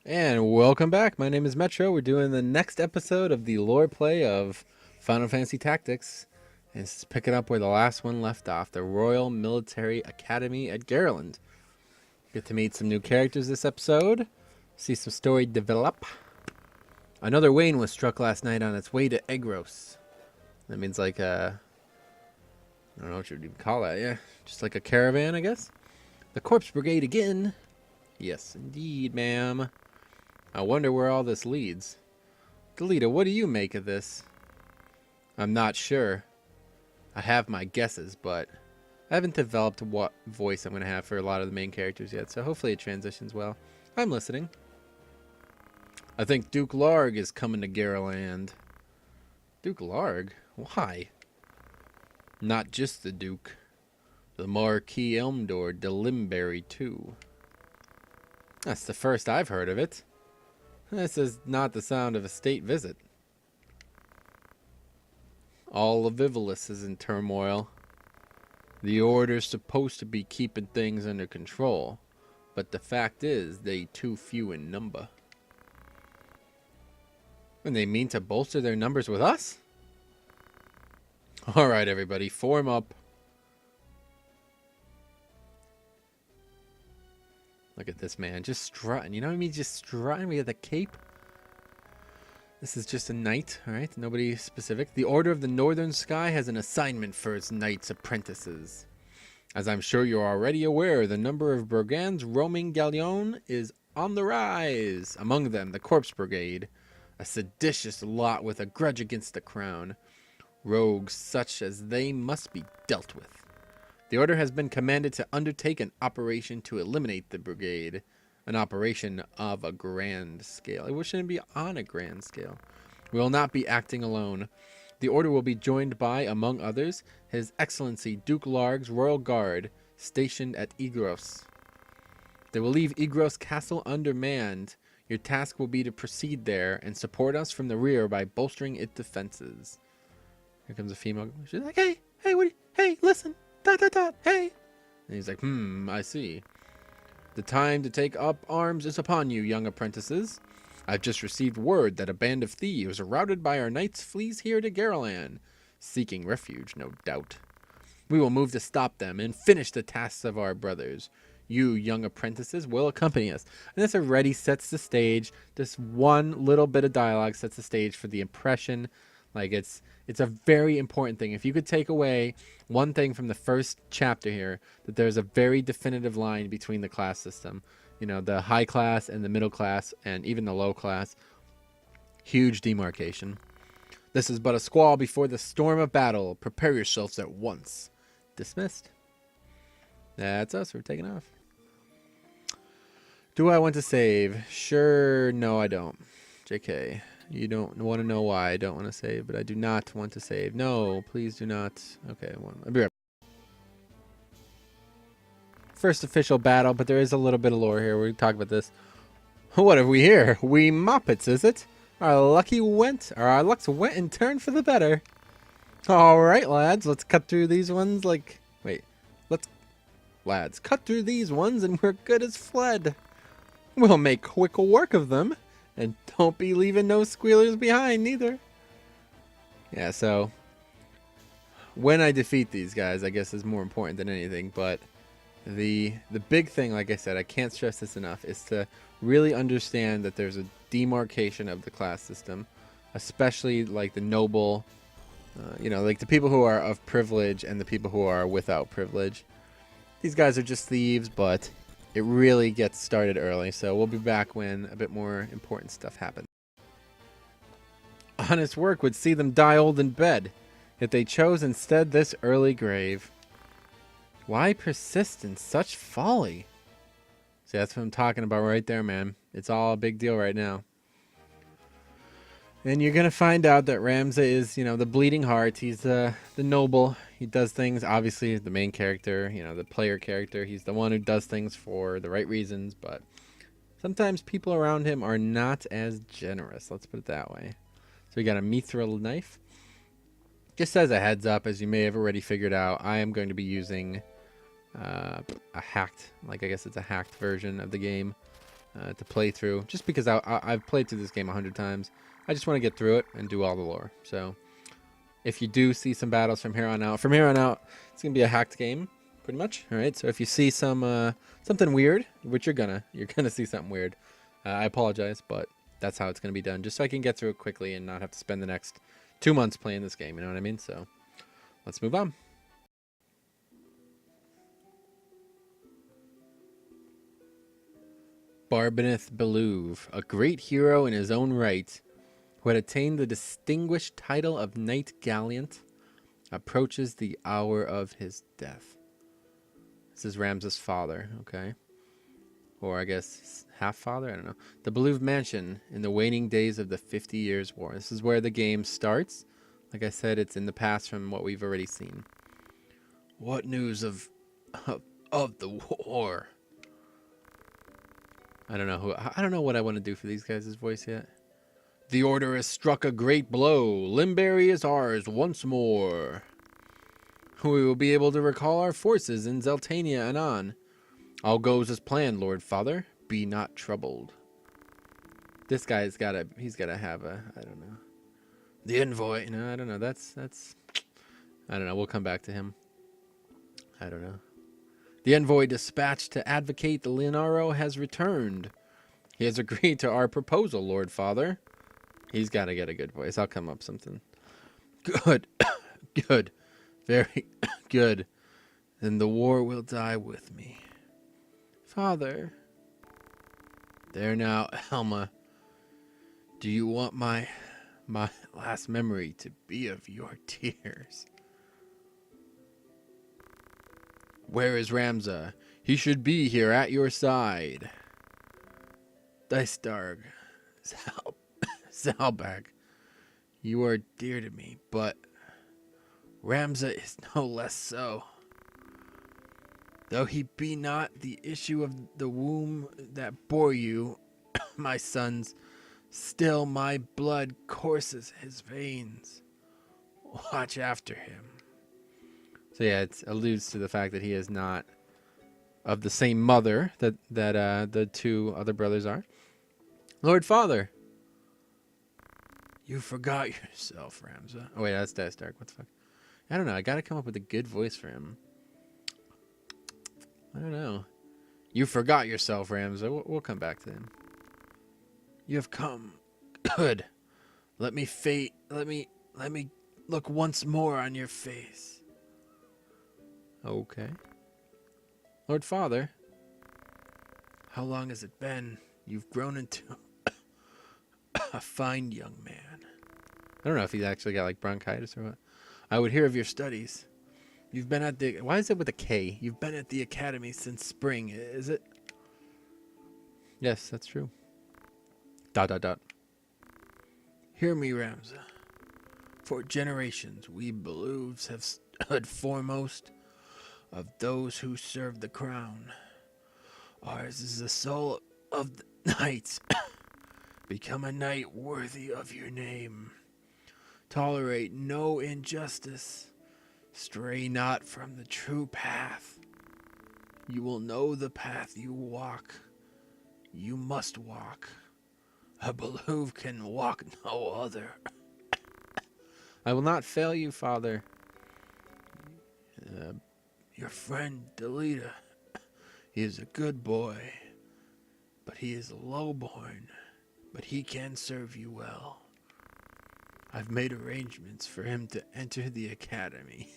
And welcome back. My name is Metro. We're doing the next episode of the lore play of Final Fantasy Tactics. And this is picking up where the last one left off, the Royal Military Academy at Garland. Get to meet some new characters this episode, see some story develop. Another Wayne was struck last night on its way to Egros. That means like I don't know what you'd even call that, yeah. Just like a caravan, I guess. The Corpse Brigade again. Yes, indeed, ma'am. I wonder where all this leads. Delita, what do you make of this? I'm not sure. I have my guesses, but I haven't developed what voice I'm going to have for a lot of the main characters yet, so hopefully it transitions well. I'm listening. I think Duke Larg is coming to Garaland. Duke Larg? Why? Not just the Duke. The Marquis Elmdor de Limberry, too. That's the first I've heard of it. This is not the sound of a state visit. All of Ivalice is in turmoil. The Order's supposed to be keeping things under control, but the fact is they too few in number. And they mean to bolster their numbers with us? Alright everybody, form up. Look at this man, just strutting. You know what I mean? Just strutting. We have the cape. This is just a knight, alright? Nobody specific. The Order of the Northern Sky has an assignment for its knights apprentices. As I'm sure you're already aware, the number of brigands roaming Galleon is on the rise. Among them, the Corpse Brigade, a seditious lot with a grudge against the crown. Rogues such as they must be dealt with. The Order has been commanded to undertake an operation to eliminate the brigade. An operation of a grand scale. It shouldn't be on a grand scale. We will not be acting alone. The Order will be joined by, among others, His Excellency Duke Larg's Royal Guard, stationed at Egros. They will leave Egros Castle undermanned. Your task will be to proceed there and support us from the rear by bolstering its defenses. Here comes a female. She's like, hey, listen. ... hey. And he's like, I see. The time to take up arms is upon you, young apprentices. I've just received word that a band of thieves routed by our knights flees here to Garaland, seeking refuge, no doubt. We will move to stop them and finish the tasks of our brothers. You, young apprentices, will accompany us. And this already sets the stage. This one little bit of dialogue sets the stage for the impression. Like, it's a very important thing. If you could take away one thing from the first chapter here, that there's a very definitive line between the class system. You know, the high class and the middle class and even the low class. Huge demarcation. This is but a squall before the storm of battle. Prepare yourselves at once. Dismissed. That's us. We're taking off. Do I want to save? Sure. No, I don't. JK. You don't want to know why I don't want to save, but I do not want to save. No, please do not. Okay, I'll be right back. First official battle, but there is a little bit of lore here. We're talking about this. What have we here? We Moppets, is it? Our lucks went and turned for the better. All right, lads, let's cut through these ones lads, cut through these ones and we're good as fled. We'll make quick work of them. And don't be leaving no squealers behind, neither. Yeah, so when I defeat these guys, I guess is more important than anything. But the big thing, like I said, I can't stress this enough, is to really understand that there's a demarcation of the class system, especially like the noble, like the people who are of privilege and the people who are without privilege. These guys are just thieves, but it really gets started early, so we'll be back when a bit more important stuff happens. Honest work would see them die old in bed, yet they chose instead this early grave. Why persist in such folly? See, that's what I'm talking about right there, man. It's all a big deal right now. And you're going to find out that Ramza is, the bleeding heart. He's the noble. He does things, obviously, the main character, the player character. He's the one who does things for the right reasons, but sometimes people around him are not as generous. Let's put it that way. So we got a mithril knife. Just as a heads up, as you may have already figured out, I am going to be using a hacked, I guess it's a hacked version of the game. to play through, just because I've played through this game 100 times. I just want to get through it and do all the lore. So if you do see some battles from here on out, it's gonna be a hacked game, pretty much. All right. So if you see some something weird, which you're gonna see something weird, I apologize, but that's how it's gonna be done, just so I can get through it quickly and not have to spend the next 2 months playing this game. You know what I mean? So let's move on. Barbaneth Beoulves, a great hero in his own right, who had attained the distinguished title of Knight Gallant, approaches the hour of his death. This is Ramses' father, okay? Or I guess half-father, I don't know. The Beoulves mansion in the waning days of the 50 Years' War. This is where the game starts. Like I said, it's in the past from what we've already seen. What news of the war? I don't know what I want to do for these guys' voice yet. The order has struck a great blow. Limberry is ours once more. We will be able to recall our forces in Zeltania anon. All goes as planned, Lord Father. Be not troubled. This guy's he's gotta have I don't know. The envoy. No, I don't know. That's I don't know. We'll come back to him. I don't know. The envoy dispatched to advocate the Leonaro has returned. He has agreed to our proposal, Lord Father. He's got to get a good voice. I'll come up something. Good. Good. Very good. Then the war will die with me. Father. There now, Elma. Do you want my last memory to be of your tears? Where is Ramza? He should be here at your side. Dystarg, Zalbag, you are dear to me, but Ramza is no less so. Though he be not the issue of the womb that bore you, my sons, still my blood courses his veins. Watch after him. So yeah, it alludes to the fact that he is not of the same mother that the two other brothers are. Lord Father, you forgot yourself, Ramza. Oh wait, that's Dystark. What the fuck? I don't know. I gotta come up with a good voice for him. I don't know. You forgot yourself, Ramza. We'll come back to him. You have come. Good. Let me look once more on your face. Okay. Lord Father, how long has it been? You've grown into a fine young man. I don't know if he's actually got like bronchitis or what. I would hear of your studies. You've been at the... Why is it with a K? You've been at the academy since spring, is it? Yes, that's true. ... Hear me, Ramza. For generations, we Beoulves have stood foremost of those who serve the crown. Ours is the soul of the knights. Become a knight worthy of your name. Tolerate no injustice. Stray not from the true path. You will know the path you walk. You must walk. A Beoulves can walk no other. I will not fail you, Father. Your friend, Delita, he is a good boy, but he is lowborn, but he can serve you well. I've made arrangements for him to enter the academy.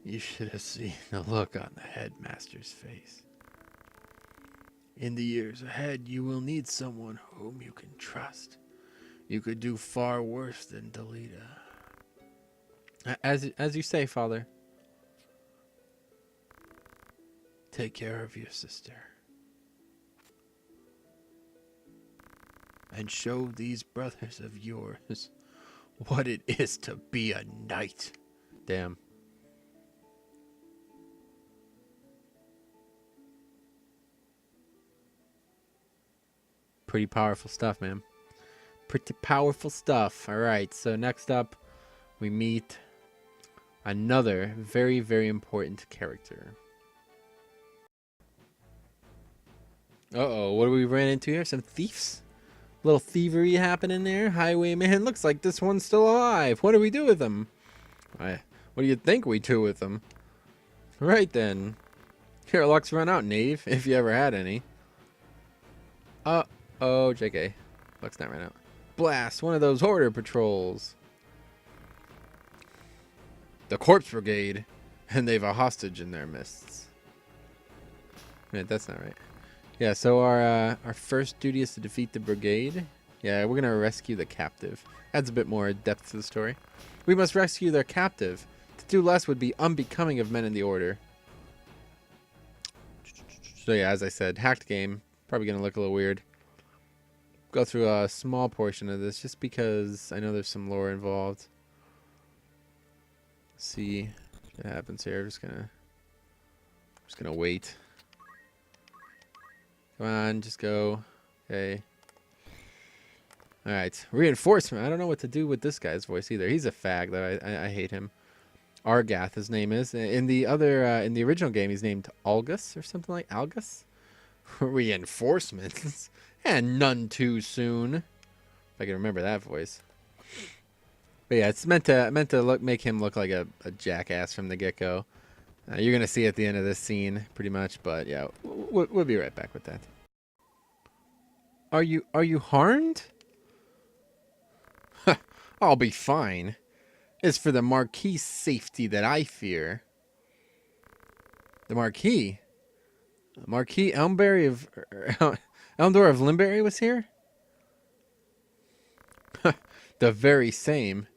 You should have seen the look on the headmaster's face. In the years ahead, you will need someone whom you can trust. You could do far worse than Delita. As you say, Father. Take care of your sister. And show these brothers of yours what it is to be a knight. Damn. Pretty powerful stuff, man. Pretty powerful stuff. All right, so next up, we meet another very, very important character. Uh-oh, what do we ran into here? Some thieves? Little thievery happening there. Highwayman, looks like this one's still alive. What do we do with him? What do you think we do with him? Right then. Your luck's run out, knave, if you ever had any. Uh-oh, JK. Luck's not run out. Blast, one of those hoarder patrols. The Corpse Brigade, and they've a hostage in their midst. Wait, that's not right. Yeah, so our first duty is to defeat the brigade. Yeah, we're gonna rescue the captive. Adds a bit more depth to the story. We must rescue their captive. To do less would be unbecoming of men in the order. So yeah, as I said, hacked game. Probably gonna look a little weird. Go through a small portion of this just because I know there's some lore involved. See what happens here. I'm just gonna wait. Come on, just go. Okay. Alright. Reinforcement. I don't know what to do with this guy's voice either. He's a fag, though. I hate him. Argath, his name is. In the original game, he's named Algus or something like Algus. Reinforcements. And none too soon. If I can remember that voice. But yeah, it's meant to make him look like a jackass from the get-go. You're gonna see at the end of this scene, pretty much. But yeah, we'll be right back with that. Are you harmed? I'll be fine. It's for the Marquis' safety that I fear. The Marquis? Marquis Elmdor of Limberry was here? The very same.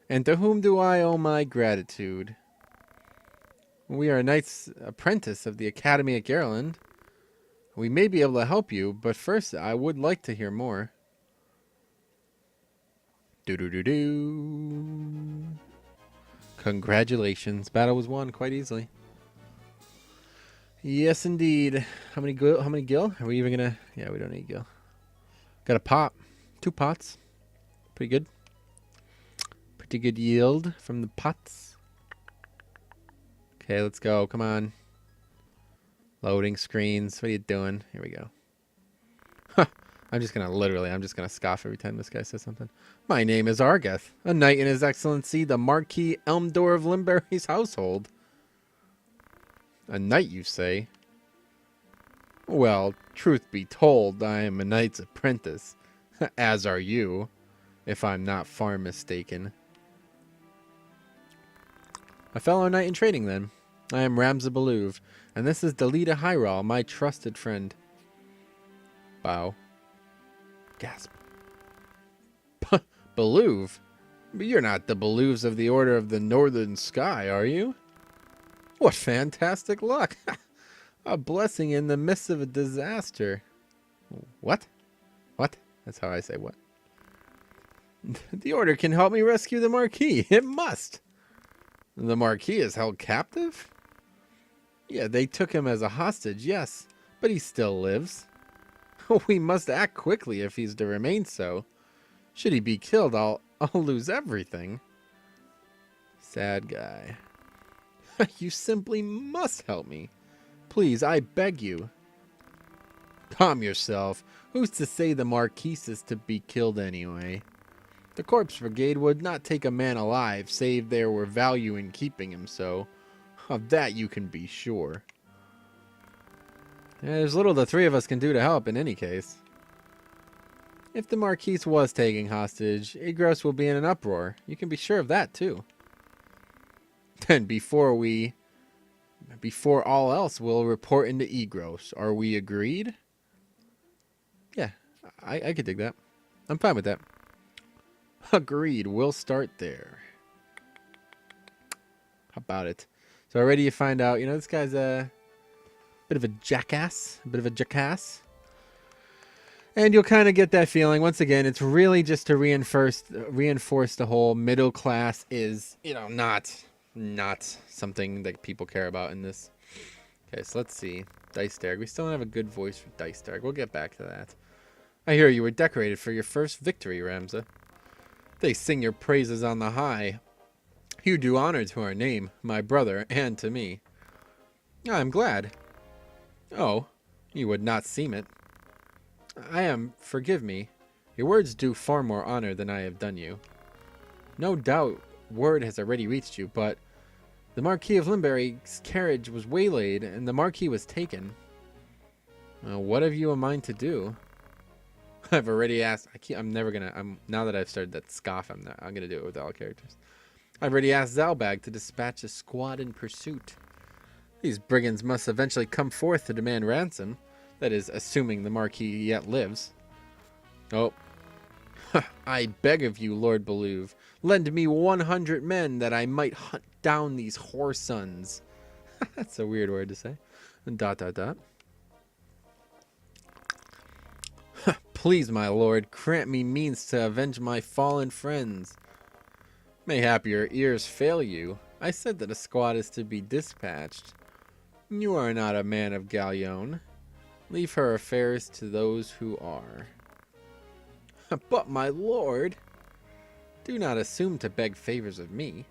And to whom do I owe my gratitude? We are a knight's apprentice of the Academy at Garland. We may be able to help you, but first I would like to hear more. Do-do-do-do. Congratulations. Battle was won quite easily. Yes, indeed. How many gil? Are we even gonna... Yeah, we don't need gil. Got a pot. 2 pots. Pretty good. Pretty good yield from the pots. Okay, let's go. Come on. Loading screens. What are you doing? Here we go. I'm just gonna scoff every time this guy says something. My name is Argath, a knight in His Excellency the Marquis Elmdor of Limberry's household. A knight, you say? Well, truth be told, I am a knight's apprentice, as are you, if I'm not far mistaken. A fellow knight in training, then. I am Ramza Beoulves, and this is Delita Hyrule, my trusted friend. Bow. Gasp. Beoulves? But you're not the Beoulves of the Order of the Northern Sky, are you? What fantastic luck! A blessing in the midst of a disaster. What? What? That's how I say what. The Order can help me rescue the Marquis. It must. The Marquis is held captive? Yeah, they took him as a hostage, yes, but he still lives. We must act quickly if he's to remain so. Should he be killed, I'll lose everything. Sad guy. You simply must help me. Please, I beg you. Calm yourself. Who's to say the Marquis is to be killed anyway? The Corpse Brigade would not take a man alive, save there were value in keeping him so. Of that you can be sure. Yeah, there's little the 3 of us can do to help in any case. If the Marquis was taking hostage, Igros will be in an uproar. You can be sure of that, too. Then before all else, we'll report into Igros. Are we agreed? Yeah, I could dig that. I'm fine with that. Agreed. We'll start there. How about it? So already you find out, you know, this guy's a bit of a jackass. And you'll kind of get that feeling. Once again, it's really just to reinforce the whole middle class is, you know, not something that people care about in this. Okay, so let's see. Dice Derg. We still don't have a good voice for Dice Derg. We'll get back to that. I hear you were decorated for your first victory, Ramza. They sing your praises on the high. You do honor to our name, my brother, and to me. I'm glad. Oh, you would not seem it. Forgive me. Your words do far more honor than I have done you. No doubt word has already reached you, but the Marquis of Limberry's carriage was waylaid, and the Marquis was taken. What have you a mind to do? I've already asked. Now that I've started that scoff, I'm gonna do it with all characters. I've already asked Zalbag to dispatch a squad in pursuit. These brigands must eventually come forth to demand ransom. That is, assuming the Marquis yet lives. Oh. I beg of you, Lord Beoulves, lend me 100 men that I might hunt down these whoresons. That's a weird word to say. Dot, dot, dot. Please, my lord, grant me means to avenge my fallen friends. Mayhap your ears fail you. I said that a squad is to be dispatched. You are not a man of Gallion. Leave her affairs to those who are. But, my lord, do not assume to beg favors of me.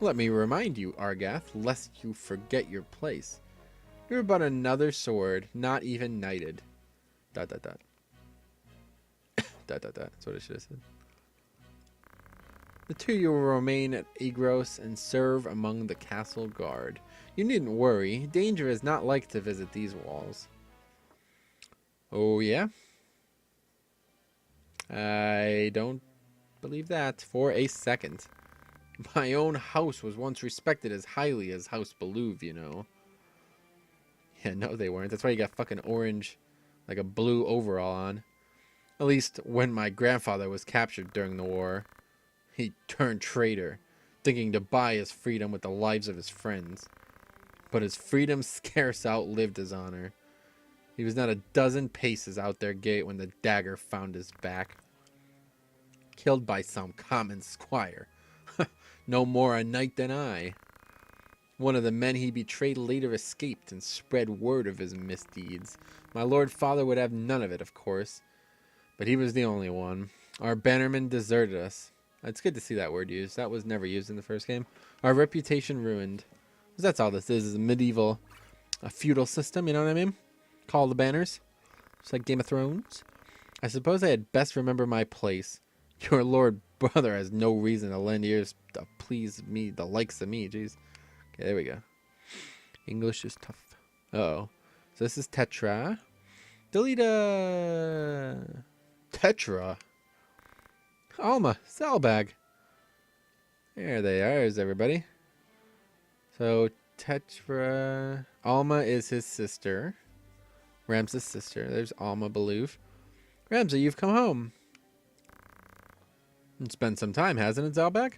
Let me remind you, Argath, lest you forget your place. You're but another sword, not even knighted. Dot, dot, dot. Dot, dot, dot. That's what I should have said. The two of you will remain at Igros and serve among the castle guard. You needn't worry. Danger is not like to visit these walls. Oh, yeah? I don't believe that for a second. My own house was once respected as highly as House Beoulves, you know. Yeah, no, they weren't. That's why you got fucking orange, like a blue overall on. At least when my grandfather was captured during the war, he turned traitor, thinking to buy his freedom with the lives of his friends. But his freedom scarce outlived his honor. He was not a dozen paces out their gate when the dagger found his back. Killed by some common squire. No more a knight than I. One of the men he betrayed later escaped and spread word of his misdeeds. My lord father would have none of it, of course. But he was the only one. Our bannerman deserted us. It's good to see that word used. That was never used in the first game. Our reputation ruined. That's all this is a medieval, a feudal system, you know what I mean? Call the banners. Just like Game of Thrones. I suppose I had best remember my place. Your lord brother has no reason to lend ears to please me, the likes of me. Jeez. Okay, there we go. English is tough. Uh-oh. So this is Tetra. Delete Tetra. Alma. Salbag. There they are, is everybody. So Tetra. Alma is his sister. Ramses' sister. There's Alma Beoulves. Ramsay, you've come home. It's been some time, hasn't it, Zalbag?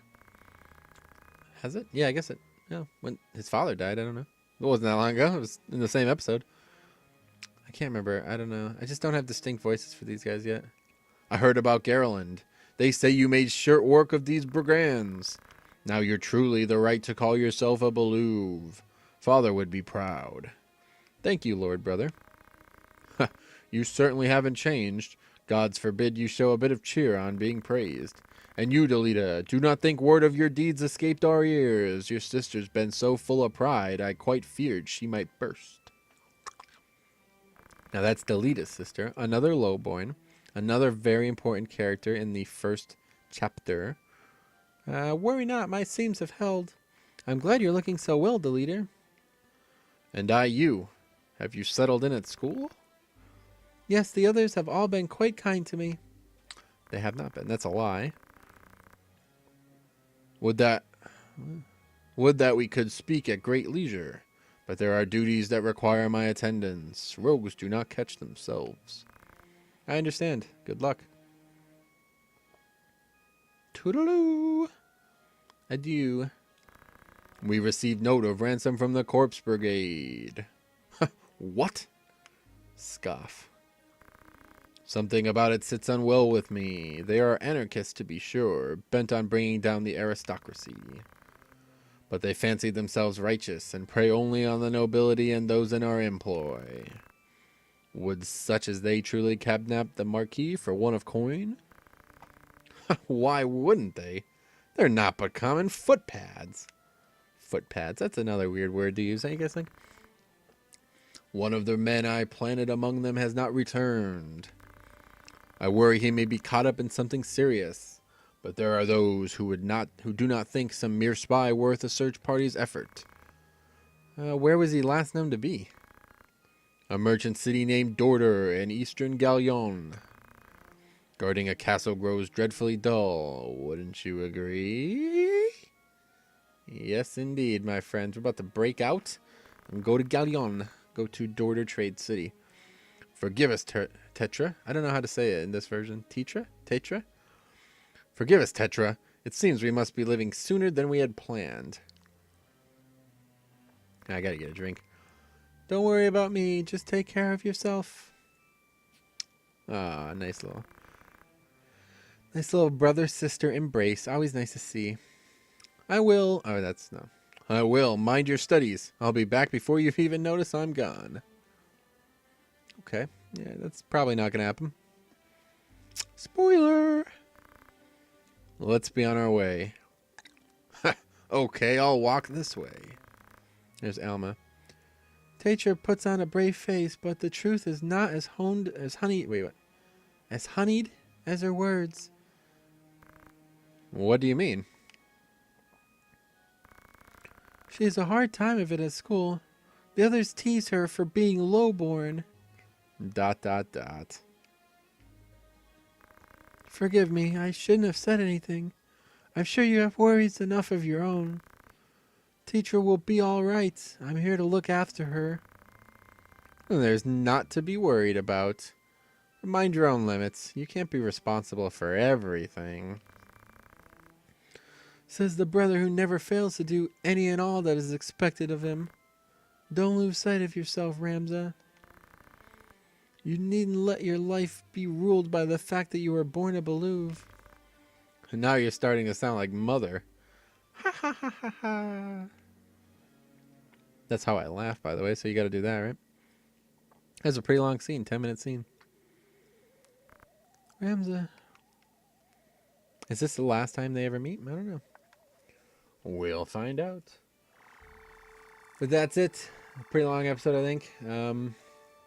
Has it? Yeah, I guess it. Yeah, when his father died, I don't know. It wasn't that long ago. It was in the same episode. I can't remember. I don't know. I just don't have distinct voices for these guys yet. I heard about Garland. They say you made short work of these brigands. Now you're truly the right to call yourself a Beoulves. Father would be proud. Thank you, Lord Brother. You certainly haven't changed. Gods forbid you show a bit of cheer on being praised. And you, Delita, do not think word of your deeds escaped our ears. Your sister's been so full of pride, I quite feared she might burst. Now that's Delita's sister, another lowborn, another very important character in the first chapter. Worry not, my seams have held. I'm glad you're looking so well, Delita. And I you. Have you settled in at school? Yes, the others have all been quite kind to me. They have not been. That's a lie. Would that we could speak at great leisure, but there are duties that require my attendance. Rogues do not catch themselves. I understand. Good luck. Toodaloo. Adieu. We received note of ransom from the Corpse Brigade. What? Scoff. Something about it sits unwell with me. They are anarchists, to be sure, bent on bringing down the aristocracy. But they fancy themselves righteous and prey only on the nobility and those in our employ. Would such as they truly kidnap the Marquis for one of coin? Why wouldn't they? They're not but common footpads. Footpads, that's another weird word to use, I guess. One of the men I planted among them has not returned. I worry he may be caught up in something serious, but there are those who do not think some mere spy worth a search party's effort. Where was he last known to be? A merchant city named Dorder in eastern Gallion. Guarding a castle grows dreadfully dull, wouldn't you agree? Yes, indeed, my friends. We're about to break out and go to Gallion. Go to Dorder Trade City. Forgive us, Tetra. I don't know how to say it in this version. Tetra? Forgive us, Tetra. It seems we must be leaving sooner than we had planned. I gotta get a drink. Don't worry about me. Just take care of yourself. Ah, nice little brother-sister embrace. Always nice to see. I will. Oh, that's no. I will. Mind your studies. I'll be back before you even notice I'm gone. Okay. Yeah, that's probably not gonna happen. Spoiler. Let's be on our way. Okay, I'll walk this way. There's Alma. Teacher puts on a brave face, but the truth is not as honeyed as her words. What do you mean? She has a hard time of it at school. The others tease her for being lowborn. ... Forgive me, I shouldn't have said anything. I'm sure you have worries enough of your own. Teacher will be all right. I'm here to look after her. There's not to be worried about. Mind your own limits. You can't be responsible for everything. Says the brother who never fails to do any and all that is expected of him. Don't lose sight of yourself, Ramza. You needn't let your life be ruled by the fact that you were born a Beoulves. And now you're starting to sound like Mother. Ha ha ha ha ha. That's how I laugh, by the way, so you gotta do that, right? That's a pretty long scene, 10-minute scene. Ramza. Is this the last time they ever meet? I don't know. We'll find out. But that's it. A pretty long episode, I think.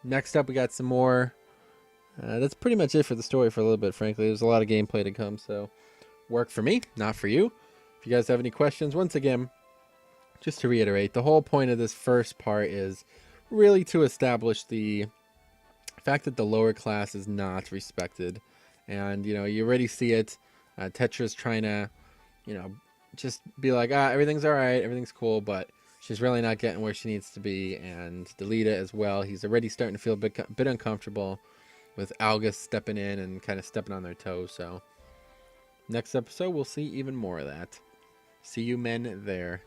Next up, we got some more. That's pretty much it for the story for a little bit, frankly. There's a lot of gameplay to come, so work for me, not for you. If you guys have any questions, once again, just to reiterate, the whole point of this first part is really to establish the fact that the lower class is not respected. And, you know, you already see it. Tetra's trying to, you know, just be like, everything's all right, everything's cool, but she's really not getting where she needs to be. And Delita as well, he's already starting to feel a bit uncomfortable with Argath stepping in and kind of stepping on their toes. So next episode, we'll see even more of that. See you men there.